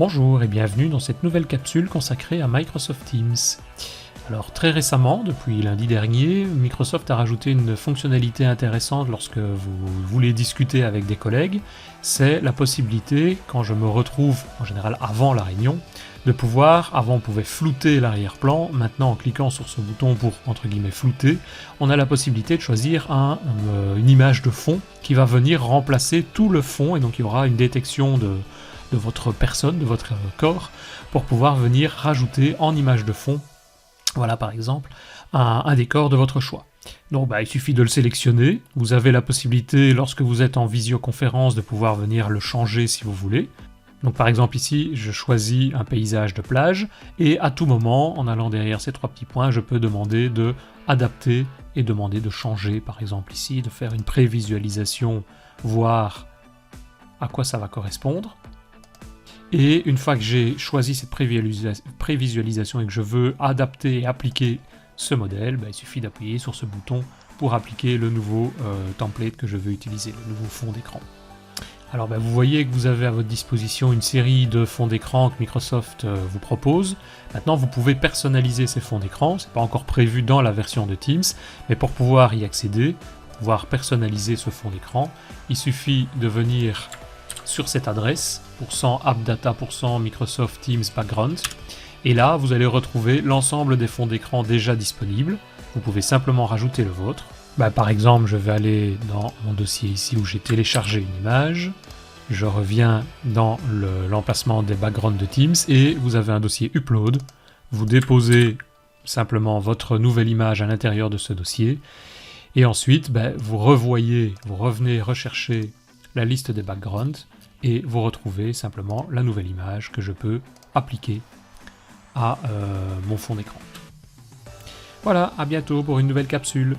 Bonjour et bienvenue dans cette nouvelle capsule consacrée à Microsoft Teams. Alors très récemment, depuis lundi dernier, Microsoft a rajouté une fonctionnalité intéressante lorsque vous voulez discuter avec des collègues, c'est la possibilité, quand je me retrouve en général avant la réunion, de pouvoir, avant on pouvait flouter l'arrière-plan, maintenant en cliquant sur ce bouton pour entre guillemets flouter, on a la possibilité de choisir une image de fond qui va venir remplacer tout le fond et donc il y aura une détection de votre personne, de votre corps, pour pouvoir venir rajouter en image de fond, voilà par exemple, un décor de votre choix. Donc il suffit de le sélectionner, vous avez la possibilité lorsque vous êtes en visioconférence de pouvoir venir le changer si vous voulez. Donc par exemple ici, je choisis un paysage de plage, et à tout moment, en allant derrière ces trois petits points, je peux demander de adapter et demander de changer, par exemple ici, de faire une prévisualisation, voir à quoi ça va correspondre. Et une fois que j'ai choisi cette prévisualisation et que je veux adapter et appliquer ce modèle, il suffit d'appuyer sur ce bouton pour appliquer le nouveau template que je veux utiliser, le nouveau fond d'écran. Alors vous voyez que vous avez à votre disposition une série de fonds d'écran que Microsoft vous propose. Maintenant vous pouvez personnaliser ces fonds d'écran, c'est pas encore prévu dans la version de Teams, mais pour pouvoir y accéder, pouvoir personnaliser ce fond d'écran, il suffit de venir sur cette adresse, %appdata, Microsoft Teams Background, et là vous allez retrouver l'ensemble des fonds d'écran déjà disponibles. Vous pouvez simplement rajouter le vôtre. Par exemple, je vais aller dans mon dossier ici où j'ai téléchargé une image, je reviens dans l'emplacement des backgrounds de Teams et vous avez un dossier Upload, vous déposez simplement votre nouvelle image à l'intérieur de ce dossier et ensuite vous revenez rechercher la liste des backgrounds et vous retrouvez simplement la nouvelle image que je peux appliquer à mon fond d'écran. Voilà, à bientôt pour une nouvelle capsule.